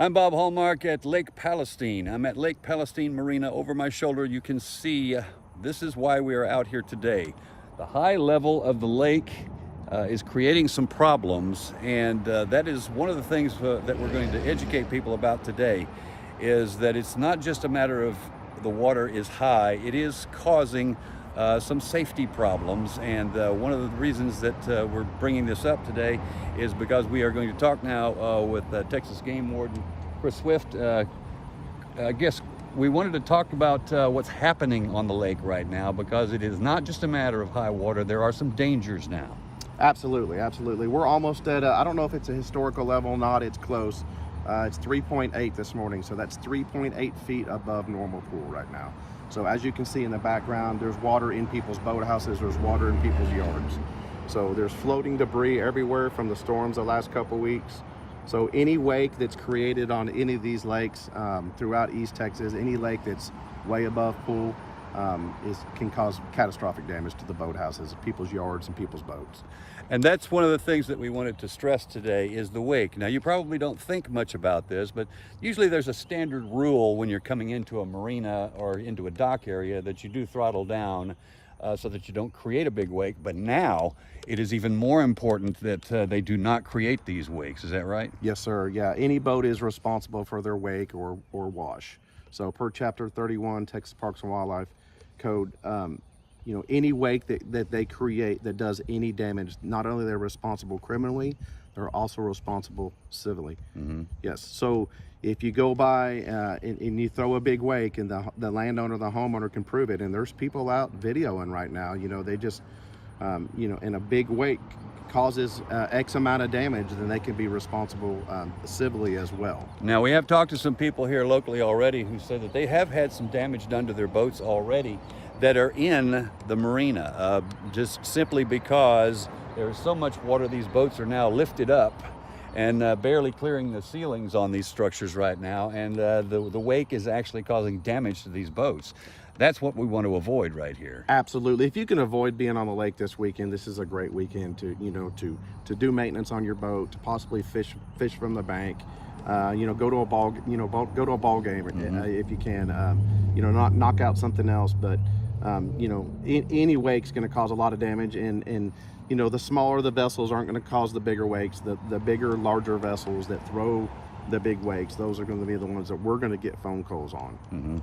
I'm Bob Hallmark at Lake Palestine. I'm at Lake Palestine Marina. Over my shoulder you can see this is why we are out here today. The high level of the lake is creating some problems, and that is one of the things that we're going to educate people about today, is that it's not just a matter of the water is high, it is causing some safety problems. And one of the reasons that we're bringing this up today is because we are going to talk now with Texas Game Warden Chris Swift. I guess we wanted to talk about what's happening on the lake right now, because it is not just a matter of high water. There are some dangers now. Absolutely, absolutely. We're almost at, I don't know if it's a historical level or not, it's close. It's 3.8 this morning, so that's 3.8 feet above normal pool right now. So as you can see in the background, there's water in people's boathouses, there's water in people's yards. So there's floating debris everywhere from the storms the last couple weeks. So any wake that's created on any of these lakes throughout East Texas, any lake that's way above pool, can cause catastrophic damage to the boathouses, people's yards, and people's boats. And that's one of the things that we wanted to stress today, is the wake. Now, you probably don't think much about this, but usually there's a standard rule when you're coming into a marina or into a dock area that you do throttle down so that you don't create a big wake. But now it is even more important that they do not create these wakes. Is that right? Yes, sir. Yeah, any boat is responsible for their wake or wash. So per Chapter 31 Texas Parks and Wildlife Code, any wake that they create that does any damage, not only they're responsible criminally, they're also responsible civilly. Mm-hmm. Yes. So if you go by and you throw a big wake, and the landowner, the homeowner can prove it, and there's people out videoing right now, they just, and a big wake causes X amount of damage, then they can be responsible civilly as well. Now, we have talked to some people here locally already who said that they have had some damage done to their boats already that are in the marina, just simply because there's so much water. These boats are now lifted up and barely clearing the ceilings on these structures right now, and the wake is actually causing damage to these boats. That's what we want to avoid right here. Absolutely. If you can avoid being on the lake this weekend, this is a great weekend to do maintenance on your boat, to possibly fish from the bank. Go to a ball game Mm-hmm. If you can. Not knock out something else, but any wake's going to cause a lot of damage, and the smaller the vessels aren't going to cause the bigger wakes. The bigger, larger vessels that throw the big wakes, those are going to be the ones that we're going to get phone calls on. Mm-hmm.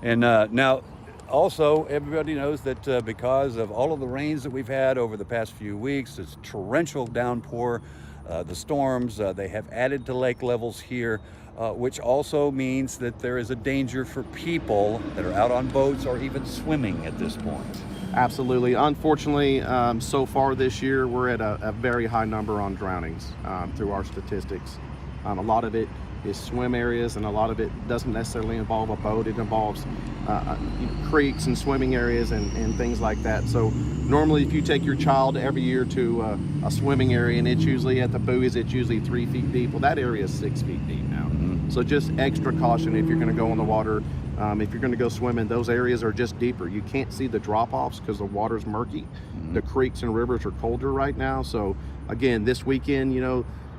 And now, also, everybody knows that because of all of the rains that we've had over the past few weeks, this torrential downpour, the storms, they have added to lake levels here, which also means that there is a danger for people that are out on boats or even swimming at this point. Absolutely. Unfortunately, so far this year, we're at a very high number on drownings through our statistics. A lot of it is swim areas, and a lot of it doesn't necessarily involve a boat. It involves creeks and swimming areas and things like that. So normally, if you take your child every year to a swimming area, and it's usually at the buoys, it's usually 3 feet deep. Well, that area is 6 feet deep now. Mm-hmm. So just extra caution if you're going to go in the water. If you're going to go swimming, those areas are just deeper. You can't see the drop-offs because the water's murky. Mm-hmm. The creeks and rivers are colder right now. So again, this weekend,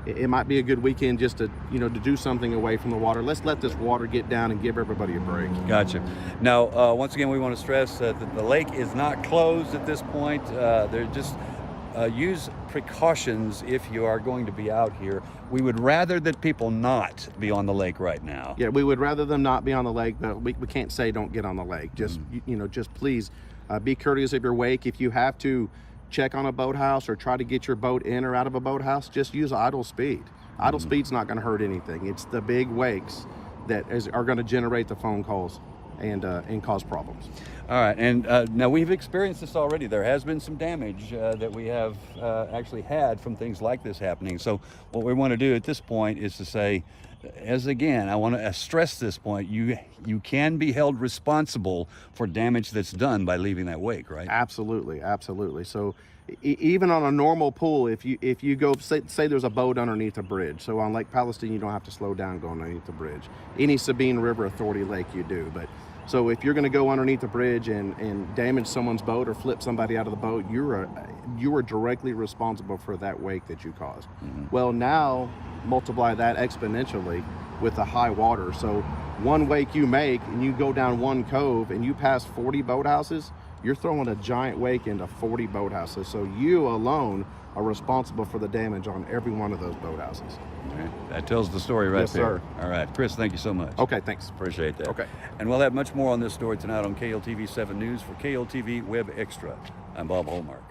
it might be a good weekend just to do something away from the water. Let's let this water get down and give everybody a break. Gotcha. Now, once again, we want to stress that the lake is not closed at this point. They're just use precautions if you are going to be out here. We would rather that people not be on the lake right now. Yeah, we would rather them not be on the lake, but we can't say don't get on the lake. Just just please be courteous of your wake. If you have to check on a boathouse or try to get your boat in or out of a boathouse, just use idle speed. Idle speed's not going to hurt anything. It's the big wakes that are going to generate the phone calls and cause problems. All right, and now we've experienced this already. There has been some damage that we have actually had from things like this happening. So what we want to do at this point is to say, I want to stress this point, you can be held responsible for damage that's done by leaving that wake, right? Absolutely, absolutely. So even on a normal pool, if you go, say there's a boat underneath a bridge. So on Lake Palestine, you don't have to slow down going underneath the bridge. Any Sabine River Authority lake you do, but so if you're going to go underneath the bridge and damage someone's boat or flip somebody out of the boat, you are directly responsible for that wake that you caused. Mm-hmm. Well, now multiply that exponentially with the high water. So one wake you make and you go down one cove and you pass 40 boathouses, you're throwing a giant wake into 40 boathouses. So you alone are responsible for the damage on every one of those boathouses. Okay. That tells the story right Yes, there. sir. All right, Chris, thank you so much. Okay, thanks. Appreciate that. Okay. And we'll have much more on this story tonight on KLTV 7 News. For KLTV Web Extra, I'm Bob Hallmark.